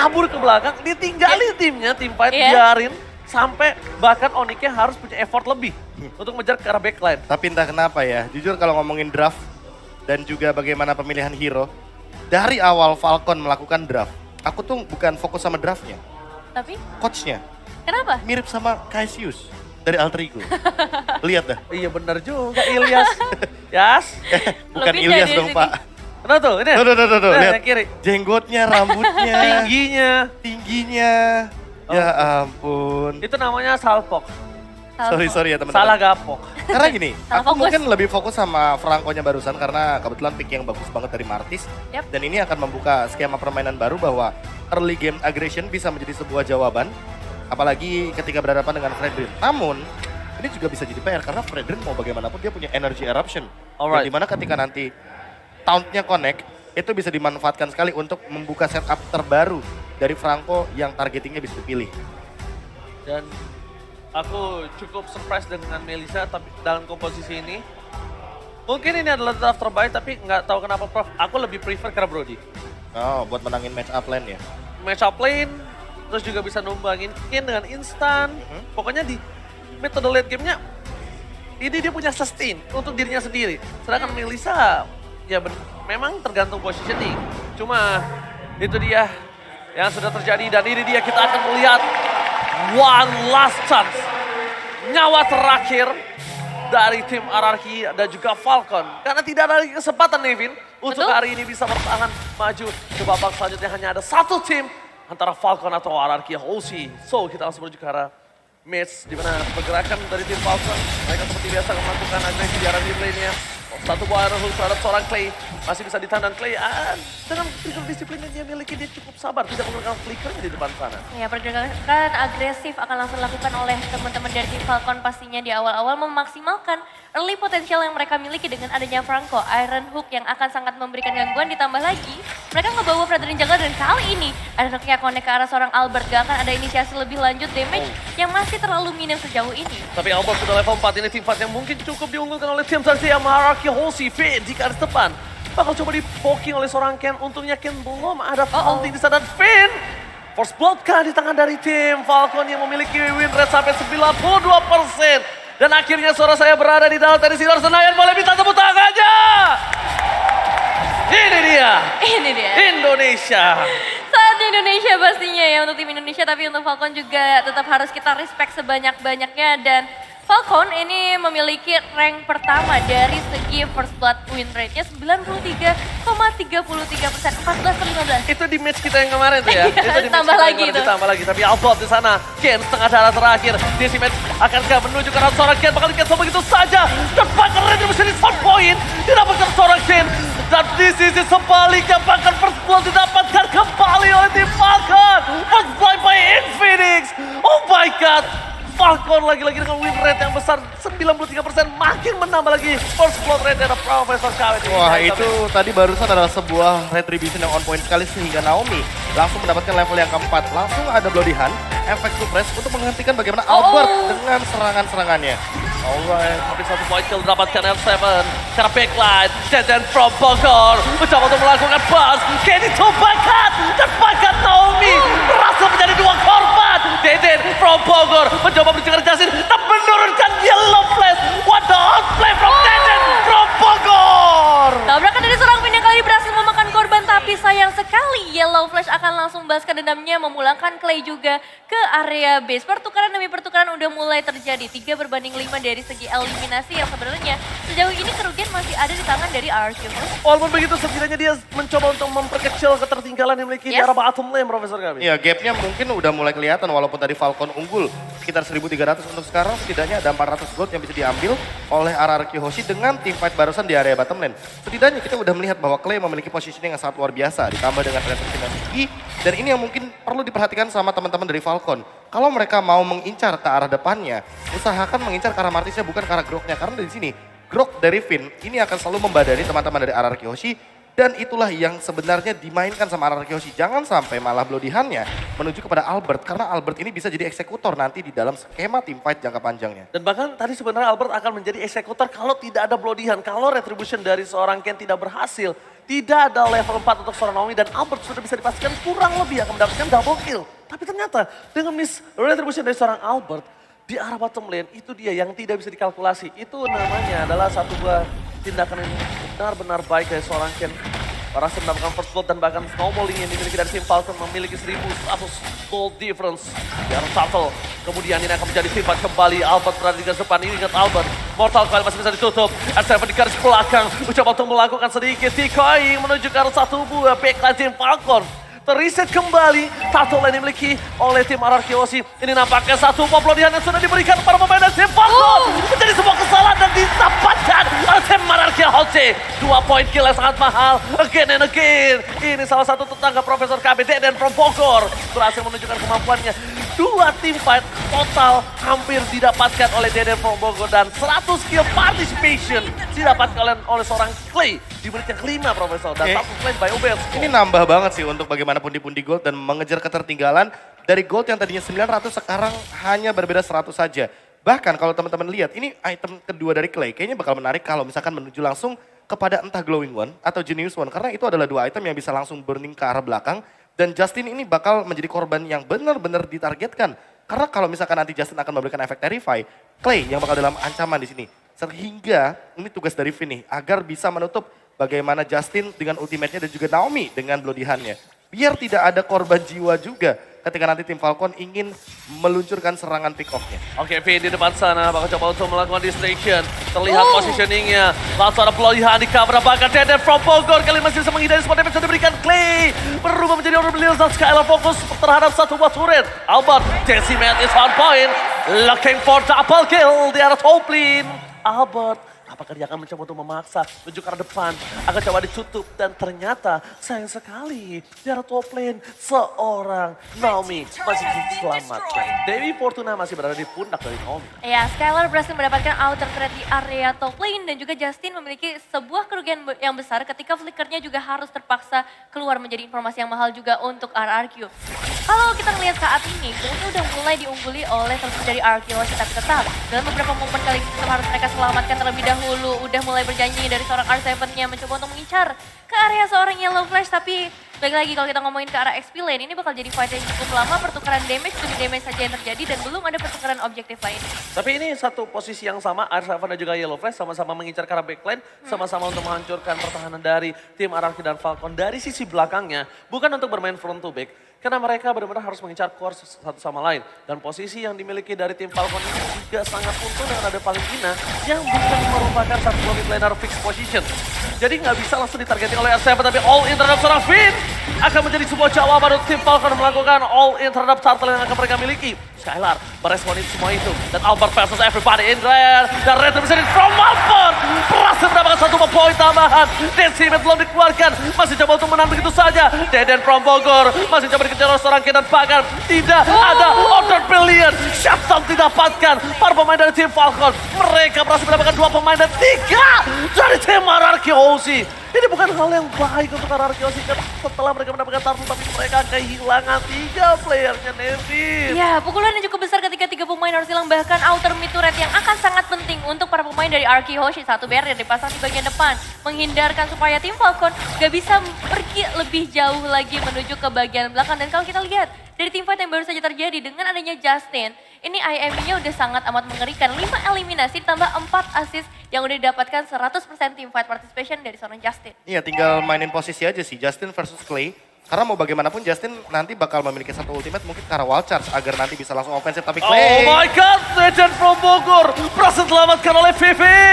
kabur ke belakang, ditinggalin timnya, tim fight biarin. Sampai bahkan Onyxnya harus punya effort lebih untuk mengejar ke arah backline. Tapi entah kenapa ya, jujur kalau ngomongin draft dan juga bagaimana pemilihan hero, dari awal Falcon melakukan draft, aku tuh bukan fokus sama draftnya, Tapi coachnya. kenapa? Mirip sama Cassius dari Alter Ego. Lihat dah. Iya bener juga Ilyas. Yas. Bukan Lebih Ilyas dari dong sini. Pak. Kenapa tuh? Ini ya? Tuh, Nah, lihat. yang kiri. Jenggotnya, rambutnya, Tingginya. tingginya. Ya ampun. Itu namanya salpok. Sorry ya teman-teman. Salah gapok. Karena gini, Salah aku fokus. mungkin lebih fokus sama Franco-nya barusan karena kebetulan pick yang bagus banget dari Martis. Yap. Dan ini akan membuka skema permainan baru bahwa early game aggression bisa menjadi sebuah jawaban. Apalagi ketika berhadapan dengan Fredrin. Namun, ini juga bisa jadi PR karena Fredrin mau bagaimanapun dia punya energy eruption. Alright. Dimana ketika nanti taunt-nya connect, itu bisa dimanfaatkan sekali untuk membuka setup terbaru dari Franco yang targetingnya bisa dipilih. Dan aku cukup surprise dengan Melissa tapi dalam komposisi ini. Mungkin ini adalah draft terbaik tapi nggak tahu kenapa Prof. Aku lebih prefer ke Brody. Oh, buat menangin match up lane ya? Match up lane, terus juga bisa numbangin Kin dengan instan. Pokoknya di metode late game-nya, ini dia punya sustain untuk dirinya sendiri. Sedangkan Melissa, ya memang tergantung positioning. Cuma itu dia yang sudah terjadi dan ini dia kita akan melihat one last chance. Nyawa terakhir dari tim RRQ dan juga Falcon. Karena tidak ada lagi kesempatan Nevin untuk Betul. hari ini bisa bertahan maju ke babak selanjutnya. Hanya ada satu tim antara Falcon atau RRQ Hoshi. So kita langsung menuju ke arah match di mana pergerakan dari tim Falcon. Mereka seperti biasa melakukan agresi di arah mid lane-nya. Satu buah arrow hook terhadap seorang Clay. Masih bisa ditahan dan Clay dengan trigger disiplin yang dia miliki dia cukup sabar. Tidak menggunakan flickernya di depan sana. Ya, pergerakan agresif akan langsung dilakukan oleh teman-teman dari tim Falcon pastinya di awal-awal memaksimalkan early potential yang mereka miliki dengan adanya Franco, Iron Hook yang akan sangat memberikan gangguan ditambah lagi mereka ngebawa Fredrin Jungle dan kali ini Iron Hook-nya connect ke arah seorang Albert, gak akan ada inisiasi lebih lanjut damage yang masih terlalu minim sejauh ini. Tapi Albert sudah level 4 ini tim fight yang mungkin cukup diunggulkan oleh tim Sansi yang Haraki Hoshi Finn di garis depan. Bakal coba di-poking oleh seorang Ken, untungnya Ken belum ada ulti di sana dan Finn. First blood kah di tangan dari tim Falcon yang memiliki win rate sampai 92%. Dan akhirnya suara saya berada di dalam tenis Sidor Senayan, boleh minta tepuk tangannya. Ini dia, Ini dia. Indonesia. Saat di Indonesia pastinya ya untuk tim Indonesia, tapi untuk Falcon juga tetap harus kita respect sebanyak-banyaknya dan Falcon ini memiliki rank pertama dari segi first blood win rate-nya 93,33%, 14-15. Itu di match kita yang kemarin tuh ya. Iya, Itu di match tambah kita yang lagi kemarin, itu. ditambah lagi. Tapi Albert di sana, Ken setengah darah terakhir. Di match akankah menuju ke arah seorang Ken, bakal di cancel begitu saja. Dan bahkan Reddy bisa di spot point, didapatkan seorang Ken. Dan di sisi sebaliknya bahkan first blood didapatkan kembali oleh tim Falcon. First blood by Infinix. Oh my god. Falcon lagi-lagi dengan win rate yang besar 93%, makin menambah lagi first blood rate dari Profesor KW. Wah itu tadi barusan adalah sebuah retribution yang on point sekali sehingga Naomi langsung mendapatkan level yang keempat. Langsung ada Bloody Hand, efek suppress untuk menghentikan bagaimana Albert dengan serangan-serangannya. Alright, tapi satu point kill didapatkan L7 karena backline. Dan from Bogor mencoba untuk melakukan buzz. Kenny bakat dan bakat Naomi berhasil menjadi dua korban. Deden from Bogor mencoba mencegah Jasin dan menurunkan yellow flash. What the outplay from Deden from Bogor. Tabrakan dari seorang Finn yang kali ini berhasil memakan korban, tapi sayang sekali Yellow Flash akan langsung balaskan dendamnya memulangkan Clay juga ke area base. Pertukaran demi pertukaran udah mulai terjadi, 3-5 dari segi eliminasi yang sebenarnya sejauh ini kerugian masih ada di tangan dari RRQ. Walaupun begitu setidaknya dia mencoba untuk memperkecil ketertinggalan yang dimiliki di Yes. arah bottom lane Profesor kami. Iya gapnya mungkin udah mulai kelihatan walaupun tadi Falcon unggul sekitar 1.300 untuk sekarang setidaknya ada 400 gold yang bisa diambil oleh RRQ Hoshi dengan team fight barusan di area bottom lane. Setidaknya kita udah melihat bahwa Clay memiliki positioning yang sangat luar biasa ditambah dengan retribution yang tinggi dan ini yang mungkin perlu diperhatikan sama teman-teman dari Falcon. Kalau mereka mau mengincar ke arah depannya, usahakan mengincar ke arah Martisnya bukan ke arah Groknya karena dari sini Grok dari Finn ini akan selalu membadani teman-teman dari RRQ Hoshi. Dan itulah yang sebenarnya dimainkan sama RRQ Hoshi. Jangan sampai malah Bloody Hand-nya menuju kepada Albert. Karena Albert ini bisa jadi eksekutor nanti di dalam skema team fight jangka panjangnya. Dan bahkan tadi sebenarnya Albert akan menjadi eksekutor kalau tidak ada Bloody Hand. Kalau retribution dari seorang Ken tidak berhasil, tidak ada level 4 untuk seorang Naomi dan Albert sudah bisa dipastikan kurang lebih akan mendapatkan double kill. Tapi ternyata dengan miss retribution dari seorang Albert di arah bottom lane itu dia yang tidak bisa dikalkulasi. Itu namanya adalah satu buah tindakan yang benar-benar baik dari seorang Ken. Berhasil mendapatkan first blood dan bahkan snowballing yang dimiliki dari tim Falcon memiliki 1100 gold difference. Di arah shuttle. Kemudian ini akan menjadi sifat kembali. Albert berada di garis depan. Ini ingat Albert. Mortal Coil masih bisa ditutup. S7 di garis belakang. Mencoba untuk melakukan sedikit decoy menuju ke arah satu buah backline tim Falcon. Terreset kembali, turtle yang dimiliki oleh tim RRQ. Ini nampaknya satu pemblodian yang sudah diberikan para pemain dari tim Falcon. Menjadi sebuah kesalahan dan didapatkan oleh tim RRQ. 2 point kill yang sangat mahal, again and again. Ini salah satu tetangga Profesor KB Deden from Bogor. Berhasil menunjukkan kemampuannya. 2 team fight total hampir didapatkan oleh Deden from Bogor. Dan 100 kill participation didapatkan oleh seorang Clay. Di menit yang kelima Profesor. Dan satu claim by Obel. Ini nambah banget sih untuk bagaimana pundi-pundi gold dan mengejar ketertinggalan dari gold yang tadinya 900 sekarang hanya berbeda 100 saja. Bahkan kalau teman-teman lihat ini item kedua dari Clay kayaknya bakal menarik kalau misalkan menuju langsung kepada entah Glowing One atau Genius One. Karena itu adalah 2 item yang bisa langsung burning ke arah belakang. Dan Justin ini bakal menjadi korban yang benar-benar ditargetkan. Karena kalau misalkan nanti Justin akan memberikan efek Terrify, Clay yang bakal dalam ancaman di sini. Sehingga ini tugas dari Vin nih agar bisa menutup bagaimana Justin dengan ultimate-nya dan juga Naomi dengan bloodihannya. Biar tidak ada korban jiwa juga ketika nanti tim Falcon ingin meluncurkan serangan pick off-nya. Oke, V di depan sana bakal coba untuk melakukan distraction. Terlihat positioning-nya. Langsung ada pelatihan di cover bahkan Deden from Bogor. Kali masih bisa menghindari spot damage yang diberikan Clay. Berubah menjadi Order Lils dan Skylar fokus terhadap satu buah turret. Albert, Decimate is on point. Looking for double kill di arah top lane. Albert, apakah dia akan mencoba untuk memaksa menuju ke arah depan, akan coba ditutup dan ternyata sayang sekali di arah top lane seorang Naomi masih diselamatkan. Dewi Fortuna masih berada di pundak dari Naomi. Ya, Skylar berhasil mendapatkan outer threat di area top lane dan juga Justin memiliki sebuah kerugian yang besar ketika flickernya juga harus terpaksa keluar menjadi informasi yang mahal juga untuk RRQ. Kalau kita melihat saat ini, ini udah mulai diungguli oleh teman dari RRQ, tapi tetap dalam beberapa momen kali ini tetap harus mereka selamatkan terlebih dahulu. Udah mulai berjanji dari seorang R7-nya mencoba untuk mengincar ke area seorang Yellow Flash, tapi balik lagi kalau kita ngomongin ke arah XP lane, ini bakal jadi fight yang cukup lama, pertukaran damage demi damage saja yang terjadi dan belum ada pertukaran objektif lain. Tapi ini satu posisi yang sama, R7 dan juga Yellow Flash sama-sama mengincar ke arah backline, sama-sama untuk menghancurkan pertahanan dari tim RRQ dan Falcon dari sisi belakangnya, bukan untuk bermain front to back. Karena mereka benar-benar harus mengincar core satu sama lain. Dan posisi yang dimiliki dari tim Falcon ini juga sangat untung dengan ada Valentina yang bukan merupakan satu mid laner fixed position. Jadi nggak bisa langsung ditargeting oleh R7, tapi all in terhadap seorang Finn akan menjadi sebuah jawaban untuk tim Falcon melakukan all in terhadap turtle yang akan mereka miliki. Skylar meresponin semua itu. Dan Albert versus everybody in there. Dan retribution from Albert. Berhasil mendapatkan satu poin tambahan. Decimate belum dikeluarkan. Masih coba untuk menang begitu saja. Deden from Bogor. Masih coba dikejar oleh seorang Ken dan bahkan tidak ada order brilliant. Shutdown didapatkan. Para pemain dari tim Falcon. Mereka berhasil mendapatkan 2 pemain dan 3 dari tim RRQ. Ini bukan hal yang baik untuk RRQ karena setelah mereka mendapatkan turtle tapi mereka kehilangan 3 playernya, Nevin. Ya, pukulan yang cukup besar ketika 3 pemain harus hilang, bahkan outer mid turret yang akan sangat penting untuk para pemain dari RRQ Hoshi. Satu barrier dipasang di bagian depan, menghindarkan supaya tim Falcon gak bisa pergi lebih jauh lagi menuju ke bagian belakang. Dan kalau kita lihat dari tim fight yang baru saja terjadi dengan adanya Justin, ini IME-nya udah sangat amat mengerikan. 5 eliminasi ditambah 4 assist yang udah didapatkan 100% team fight participation dari seorang Justin. Iya, tinggal mainin posisi aja sih, Justin versus Clay. Karena mau bagaimanapun Justin nanti bakal memiliki satu ultimate mungkin ke arah wall charge agar nanti bisa langsung offensive. Tapi Clay... Oh my god, Legend from Bogor berhasil diselamatkan oleh Vivi.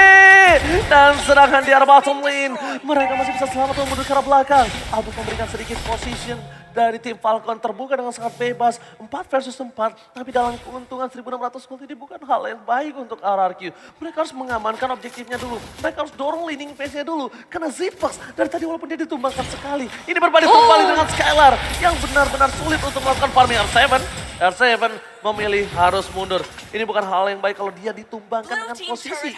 Dan sedangkan di arah bottom lane, mereka masih bisa selamat mundur ke arah belakang. Albert memberikan sedikit position dari tim Falcon terbuka dengan sangat bebas. 4 versus 4, tapi dalam keuntungan 1.600 gold ini bukan hal yang baik untuk RRQ. Mereka harus mengamankan objektifnya dulu. Mereka harus dorong leading phase-nya dulu. Karena Zipax dari tadi walaupun dia ditumbangkan sekali, ini berbanding kembali dengan Skylar yang benar-benar sulit untuk melakukan farming R7. R7 memilih harus mundur. Ini bukan hal yang baik kalau dia ditumbangkan dengan posisi.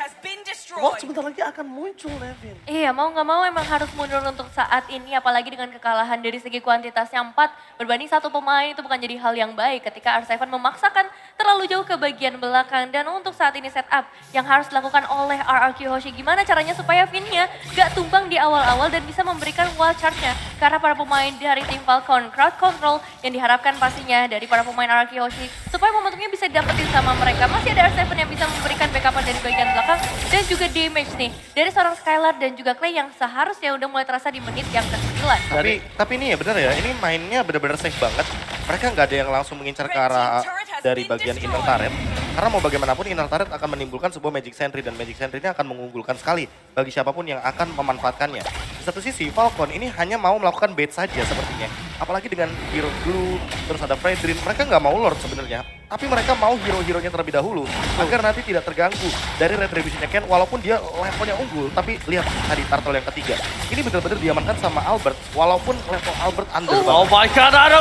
Wah, sebentar lagi akan muncul, Nevin. Iya, mau nggak mau emang harus mundur untuk saat ini, apalagi dengan kekalahan dari segi kuantitasnya 4 berbanding 1 pemain, itu bukan jadi hal yang baik ketika R7 memaksakan terlalu jauh ke bagian belakang. Dan untuk saat ini setup yang harus dilakukan oleh RRQ Hoshi, gimana caranya supaya Finn-nya gak tumbang di awal-awal dan bisa memberikan wall charge-nya. Karena para pemain dari tim Falcon, crowd control yang diharapkan pastinya dari para pemain RRQ Hoshi, supaya momentumnya bisa didapetin sama mereka. Masih ada R7 yang bisa memberikan backupan dari bagian belakang dan juga damage nih dari seorang Skylar dan juga Clay yang seharusnya udah mulai terasa di menit yang ke-9. Tapi ini ya benar ya, ini mainnya benar-benar safe banget. Mereka nggak ada yang langsung mengincar ke arah dari bagian inner turret. Karena mau bagaimanapun inner turret akan menimbulkan sebuah magic sentry dan magic sentry ini akan mengunggulkan sekali bagi siapapun yang akan memanfaatkannya. Di satu sisi Falcon ini hanya mau melakukan bait saja sepertinya. Apalagi dengan hero blue, terus ada Fredrin, mereka nggak mau Lord sebenarnya. Tapi mereka mau hero-heronya terlebih dahulu agar nanti tidak terganggu dari retribution-nya Ken walaupun dia levelnya unggul. Tapi lihat tadi turtle yang ketiga. Ini benar-benar diamankan sama Albert walaupun level Albert under banget. Oh my god, ada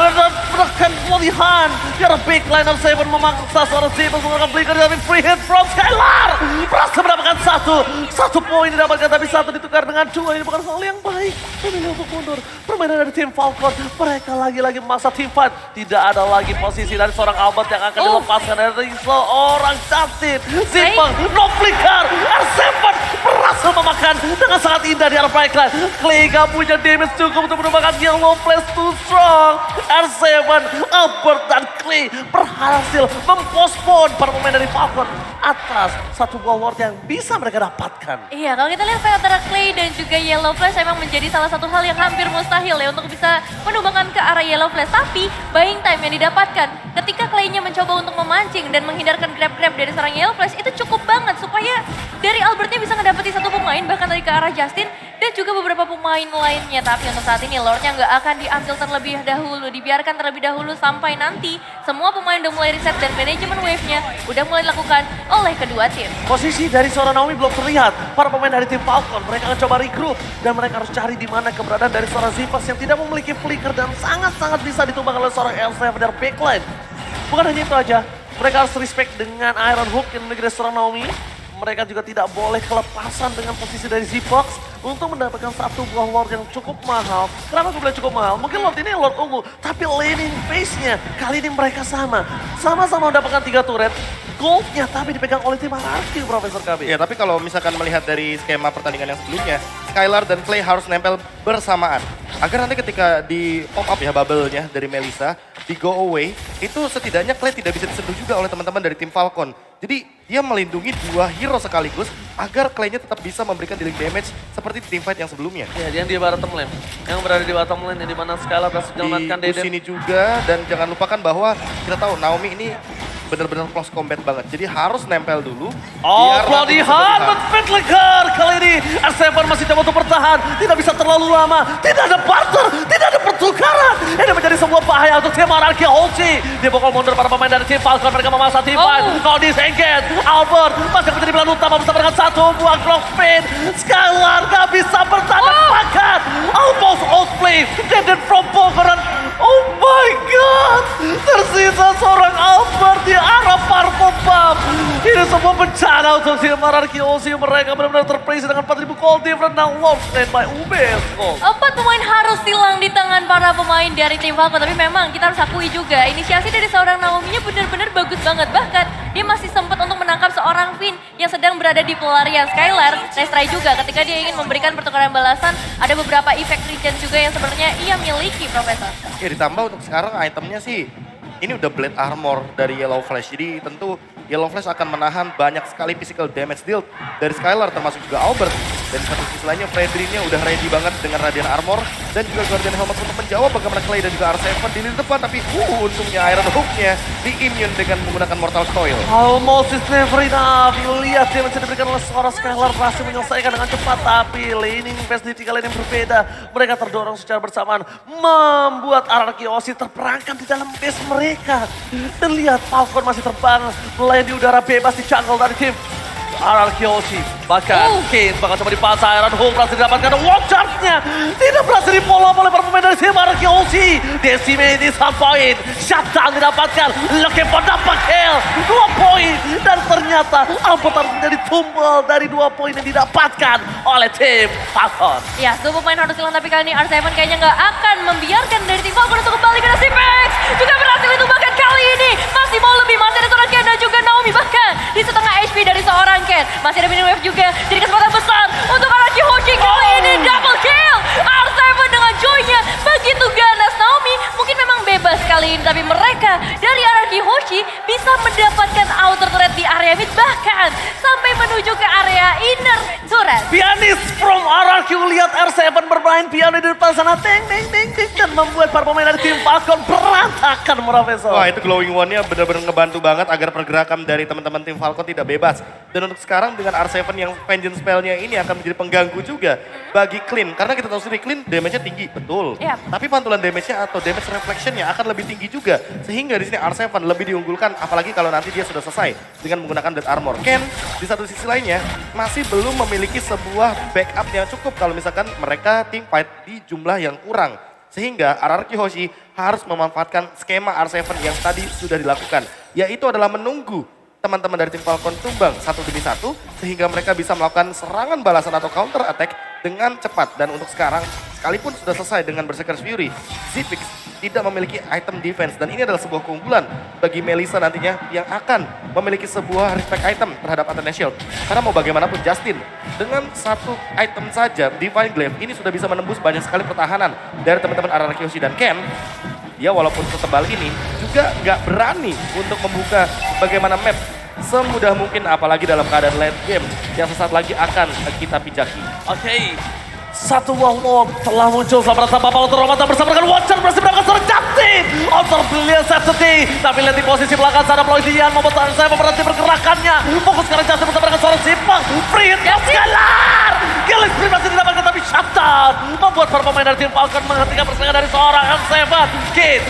menekan pelihan. Biar big liner 7 memaksa seorang Zipos menggunakan blinker dari free hit from Skylar. Berhasil mendapatkan satu poin didapatkan tapi satu ditukar dengan 2. Ini bukan hal yang baik. Memilih untuk mundur. Permainan dari tim Falcon. Mereka lagi-lagi memaksa team fight. Tidak ada lagi posisi dari seorang Albert yang akan dilepaskan dari seorang Justin. Zipos, no flicker. R7 berhasil memakan dengan sangat indah di arah backline. Clay gak punya damage cukup untuk menemukan yellow flash too strong. R7, Albert dan Clay berhasil mempospon para pemain dari Falcon atas satu buah ward yang bisa mereka dapatkan. Iya, kalau kita lihat fight antara Clay dan juga Yellow Flash emang menjadi salah satu hal yang hampir mustahil ya untuk bisa menumbangkan ke arah Yellow Flash. Tapi buying time yang didapatkan ketika Clay-nya mencoba untuk memancing dan menghindarkan grab-grab dari seorang Yellow Flash itu cukup banget supaya dari Albertnya bisa ngedapati satu pemain bahkan dari ke arah Justin dan juga beberapa pemain lainnya. Tapi untuk saat ini Lordnya nggak akan diambil terlebih dahulu, dibiarkan terlebih dahulu sampai nanti semua pemain udah mulai reset dan manajemen wave-nya udah mulai dilakukan oleh kedua tim. Posisi dari seorang Naomi belum terlihat. Para pemain dari tim Falcon mereka akan coba regroup dan mereka harus cari di mana keberadaan dari seorang Zipos yang tidak memiliki flicker dan sangat-sangat bisa ditumbang oleh seorang L7 dari backline. Bukan hanya itu aja, mereka harus respect dengan Iron Hook yang memiliki dari seorang Naomi. Mereka juga tidak boleh kelepasan dengan posisi dari Zipox untuk mendapatkan satu buah Lord yang cukup mahal. Kenapa gue bilang cukup mahal? Mungkin Lord ini Lord unggul, tapi laning phase-nya kali ini mereka sama. Sama-sama mendapatkan 3 turret. Goldnya tapi dipegang oleh tim RRQ, Profesor KB. Ya, tapi kalau misalkan melihat dari skema pertandingan yang sebelumnya, Skylar dan Clay harus nempel bersamaan. Agar nanti ketika di pop up ya bubble-nya dari Melissa, di go away, itu setidaknya Clay tidak bisa disentuh juga oleh teman-teman dari tim Falcon. Jadi dia melindungi 2 hero sekaligus agar Clay-nya tetap bisa memberikan dealing damage seperti di team fight yang sebelumnya. Ya, dia yang di bottom lane. Yang berada di bottom lane yang dimana Skylar berhasil menyelamatkan Di Deden. sini juga, dan jangan lupakan bahwa kita tahu Naomi ini benar-benar close combat banget. Jadi harus nempel dulu. Oh, biar nanti bisa pelatihan bertahan. Fitlicker kali ini. R7 masih coba untuk bertahan. Tidak bisa terlalu lama. Tidak ada barter. Tidak ada pertukaran. Ini menjadi sebuah bahaya untuk tim RRQ Hoshi. Dia bakal mundur para pemain dari tim Falcon. Mereka memaksa tim fight. Kalau disengket. Albert masih menjadi pilihan utama bersama dengan satu buah Glock Pin. Skylar gak bisa bertahan pakat. Almost outplay. Deden from Pokeran. Oh my god. Tersisa seorang Albert di arah Purple Buff. Ini semua bencana untuk tim RRQ Hoshi. Mereka benar-benar terpresi dengan 4.000 gold different. Now lost by UBS Gold. 4 pemain harus hilang di tangan para pemain dari tim Falcon. Tapi memang kita harus akui juga inisiasi dari seorang Naomi-nya benar-benar bagus banget. Bahkan dia masih sempat untuk menangkap seorang Finn yang sedang berada di pelarian. Skylar, nice try juga ketika dia ingin memberikan pertukaran balasan. Ada beberapa effect regen juga yang sebenarnya ia miliki, Profesor. Ya ditambah untuk sekarang itemnya sih, ini udah Blade Armor dari Yellow Flash. Jadi tentu Yellow Flash akan menahan banyak sekali physical damage deal dari Skylar termasuk juga Albert. Dan di satu sisi lainnya Fredrin-nya udah ready banget dengan Radiant Armor dan juga Guardian Helmet untuk menjawab bagaimana Clay dan juga R7 di lini depan. Tapi untungnya Iron Hook-nya di-immune dengan menggunakan Mortal Coil. Almost is never enough. Lihat dia masih diberikan oleh seorang Skylar berhasil menyelesaikan dengan cepat. Tapi laning phase di 3 lane yang berbeda. Mereka terdorong secara bersamaan. Membuat RRQ Hoshi terperangkap di dalam base mereka. Dan lihat Falcon masih terbang. Melayang di udara bebas di jungle dari tim RRQ Hoshi. Bahkan Kane bakal coba dipasang. Iron Hook berhasil didapatkan. Watch charge-nya tidak berhasil di-follow oleh para pemain dari tim RRQ Hoshi. Decimate di some point. Shutdown didapatkan. Looking for double kill. 2 poin. Dan ternyata Albert harus menjadi tumbal dari 2 poin yang didapatkan oleh tim Falcon. Ya, 2 pemain harus hilang tapi kali ini R7 kayaknya nggak akan membiarkan dari tim Falcon untuk kembali ke Nasipex. Juga berhasil ditumbangkan kali ini. Masih mau lebih, masih ada seorang Masih ada mini wave juga. Jadi kesempatan besar untuk Araki Hoshi kali ini double kill. R7 dengan joy-nya begitu ganas. Naomi mungkin memang bebas kali ini. Tapi mereka dari Araki Hoshi bisa mendapatkan outer turret di area mid. Bahkan sampai menuju ke area inner turret. Pianis from RRQ, lihat R7 bermain piano di depan sana. Ting, ting, ting, ting. Dan membuat para pemain dari tim Falcon berantakan, Profesor. Wah, itu glowing one-nya benar-benar ngebantu banget agar pergerakan dari teman-teman tim Falcon tidak bebas. Dan untuk sekarang dengan R7 yang vengeance spell-nya ini akan menjadi pengganggu juga bagi Clean. Karena kita tahu sendiri Clean damage-nya tinggi, betul. Yap. Tapi pantulan damage-nya atau damage reflection-nya akan lebih tinggi juga. Sehingga di sini R7 lebih diunggulkan, apalagi kalau nanti dia sudah selesai dengan menggunakan Death Armor. Ken, di satu sisi lainnya, masih belum memiliki sebuah backup yang cukup kalau misalkan mereka team fight di jumlah yang kurang. Sehingga RRQ Hoshi harus memanfaatkan skema R7 yang tadi sudah dilakukan. Yaitu adalah menunggu teman-teman dari tim Falcon tumbang satu demi satu. Sehingga mereka bisa melakukan serangan balasan atau counter attack dengan cepat. Dan untuk sekarang, sekalipun sudah selesai dengan Berserker's Fury, Zipix tidak memiliki item defense. Dan ini adalah sebuah keunggulan bagi Melissa nantinya yang akan memiliki sebuah respect item terhadap Athena Shield. Karena mau bagaimanapun Justin, dengan satu item saja, Divine Glaive, ini sudah bisa menembus banyak sekali pertahanan dari teman-teman RRQ Hoshi dan Ken. Dia walaupun setebal ini juga nggak berani untuk membuka bagaimana map semudah mungkin, apalagi dalam keadaan late game yang sesaat lagi akan kita pijaki. Oke. Satu warlord telah muncul sama rasa Bapak Lothar Romanta bersama dengan Watcher berhasil mendapatkan seorang Justin. Outer Brilliant Safety. Tapi lihat di posisi belakang sana Ploidian membuat saya memperhati pergerakannya. Fokus sekarang Justin bersama dengan seorang Simpang. Free hit Scalar. Kill spree masih didapatkan tapi shutdown. Membuat para pemain dari tim Falcon menghentikan persaingan dari seorang M7. Kid.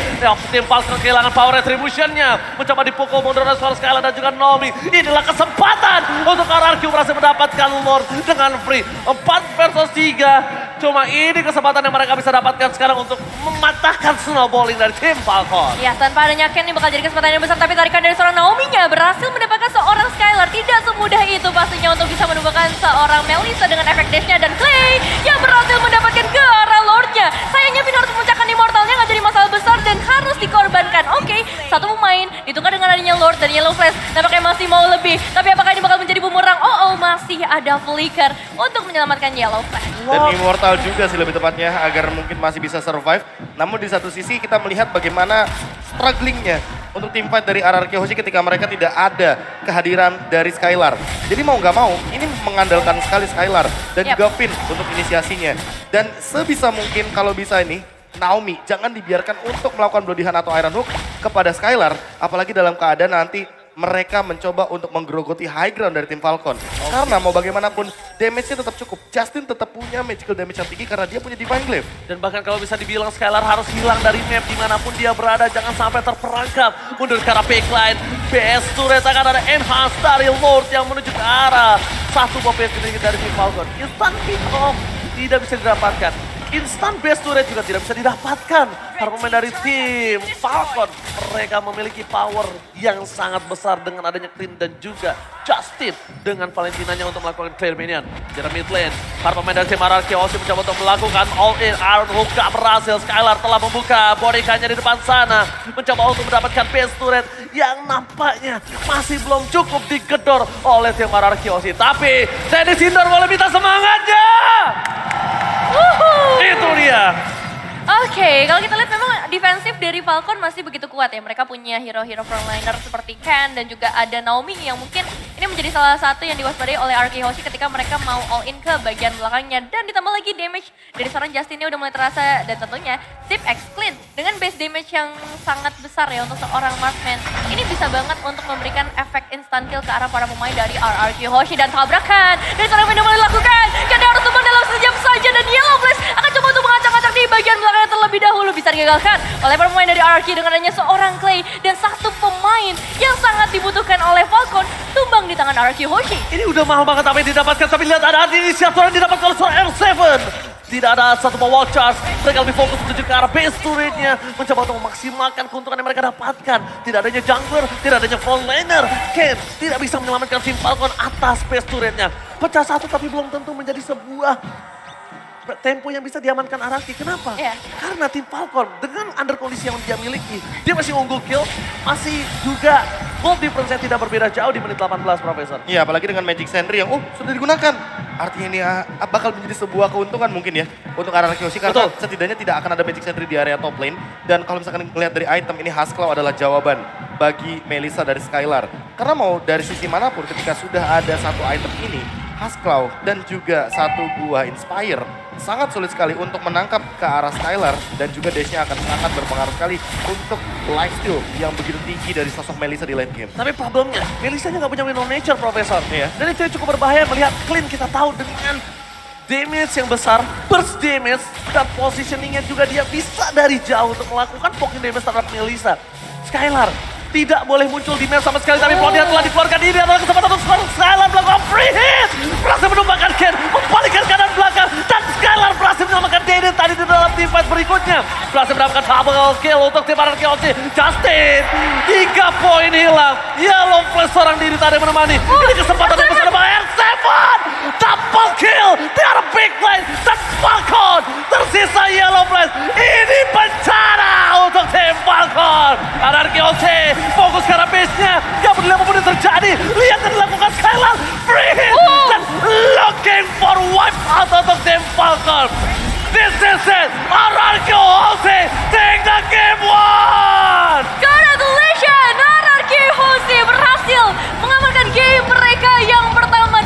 Tim Falcon kehilangan power retribution-nya. Mencoba dipukul mundur oleh seorang Skylar dan juga Nomi. Inilah kesempatan untuk RRQ berhasil mendapatkan Lord dengan free. 4 versus 3. Cuma ini kesempatan yang mereka bisa dapatkan sekarang untuk mematahkan snowballing dari tim Falcon. Ya, tanpa adanya Ken ini bakal jadi kesempatan yang besar, tapi tarikan dari seorang Naomi-nya berhasil mendapatkan seorang Skylar. Tidak semudah itu pastinya untuk bisa menemukan seorang Melissa dengan efek dash-nya, dan Clay yang berhasil mendapatkan ke arah Lord-nya. Sayangnya Pin harus memuncahkan Immortal-nya, nggak jadi masalah besar dan harus dikorbankan. Oke, satu pemain ditukar dengan adanya Lord dan Yellow Flash. Nampaknya masih mau lebih, tapi apakah ini bakal menjadi bumerang? Oh, masih ada Flicker untuk menyelamatkan Yellow Flash. Dan Immortal juga sih lebih tepatnya agar mungkin masih bisa survive. Namun di satu sisi kita melihat bagaimana strugglingnya untuk tim fight dari RRQ Hoshi ketika mereka tidak ada kehadiran dari Skylar. Jadi mau nggak mau ini mengandalkan sekali Skylar dan juga Finn untuk inisiasinya. Dan sebisa mungkin kalau bisa ini Naomi jangan dibiarkan untuk melakukan Bloody Hand atau Iron Hook kepada Skylar. Apalagi dalam keadaan nanti mereka mencoba untuk menggerogoti high ground dari tim Falcon. Karena mau bagaimanapun damage-nya tetap cukup. Justin tetap punya magical damage yang tinggi karena dia punya Divine Glaive. Dan bahkan kalau bisa dibilang Skylar harus hilang dari map dimanapun dia berada. Jangan sampai terperangkap. Mundur ke arah backline. BS turret akan ada enhance dari Lord yang menuju ke arah satu bomb yang dari tim Falcon. Instant pick off tidak bisa didapatkan. Instant base turret juga tidak bisa didapatkan. Para pemain dari tim Falcon, mereka memiliki power yang sangat besar dengan adanya Clean dan juga Justin dengan Valentinanya untuk melakukan clear minion. Di mid lane, para pemain dari tim RRQ Hoshi mencoba untuk melakukan all in. Iron Hook gak berhasil. Skylar telah membuka bodyguard-nya di depan sana. Mencoba untuk mendapatkan base turret yang nampaknya masih belum cukup digedor oleh tim RRQ Hoshi. Tapi Dennis Hindor boleh minta semangatnya. Itu dia. Oke, kalau kita lihat memang defensif dari Falcon masih begitu kuat ya. Mereka punya hero-hero frontliner seperti Ken dan juga ada Naomi yang mungkin ini menjadi salah satu yang diwaspadai oleh RRQ Hoshi ketika mereka mau all in ke bagian belakangnya. Dan ditambah lagi damage dari seorang Justinnya udah mulai terasa, dan tentunya Zip X Clean dengan base damage yang sangat besar ya untuk seorang marksman. Ini bisa banget untuk memberikan efek instant kill ke arah para pemain dari RRQ Hoshi, dan tabrakan dari seorang Vino mulai dilakukan. Karena harus tumbang dalam sejam saja, dan Yellow Flash akan coba untuk mengacak-acak di bagian belakangnya terlebih dahulu, bisa digagalkan oleh para pemain dari RRQ dengan adanya seorang Clay dan satu pemain yang sangat dibutuhkan oleh Falcon tumbang di tangan RRQ Hoshi. Ini udah mahal banget apa yang didapatkan, tapi lihat ada inisiator yang didapatkan oleh seorang R7. Tidak ada satu wall charge, mereka lebih fokus menuju ke arah base turretnya, mencoba untuk memaksimalkan keuntungan yang mereka dapatkan. Tidak adanya jungler, tidak adanya frontliner. Ken tidak bisa menyelamatkan tim Falcon atas base turretnya. Pecah satu tapi belum tentu menjadi sebuah tempo yang bisa diamankan Araki. Kenapa? Iya. Karena tim Falcon dengan under kondisi yang dia miliki, dia masih unggul kill, masih juga gold difference-nya tidak berbeda jauh di menit 18, Profesor. Iya, apalagi dengan Magic Sentry yang sudah digunakan. Artinya ini bakal menjadi sebuah keuntungan mungkin ya untuk RRQ Hoshi karena Betul. setidaknya tidak akan ada Magic Sentry di area top lane. Dan kalau misalkan melihat dari item ini Husklaw adalah jawaban bagi Melissa dari Skylar. Karena mau dari sisi manapun ketika sudah ada satu item ini, Husklaw dan juga satu buah Inspire sangat sulit sekali untuk menangkap ke arah Skylar dan juga dash-nya akan sangat berpengaruh sekali untuk lifesteal yang begitu tinggi dari sosok Melissa di late game. Tapi problemnya, Melissa-nya nggak punya Wind of Nature, Profesor. Iya. Dan itu cukup berbahaya melihat Clean kita tahu dengan damage yang besar, burst damage, dan positioningnya juga dia bisa dari jauh untuk melakukan poking damage terhadap Melissa. Skylar tidak boleh muncul di map sama sekali, tapi Podian telah dikeluarkan. Ini adalah kesempatan untuk Skylar melakukan free hit. Berhasil menumbangkan Ken, membalikkan kanan belakang, dan Skylar berhasil menyelamatkan Deden tadi di dalam team fight berikutnya. Berhasil mendapatkan double kill untuk tim RRQ. Justin, 3 poin hilang. Yellow Flash seorang diri tadi menemani. Ini kesempatan yang besar bagi R7. Double kill, they are a big play, dan Falcon tersisa Yellow Flash. Ini bencana untuk tim Falcon. RRQ fokus ke arah base-nya. Gak peduli apapun yang terjadi. Lihat yang dilakukan Skylar. Free hit. Dan looking for wipe out untuk tim Falcon. This is it. RRQ take the game 1.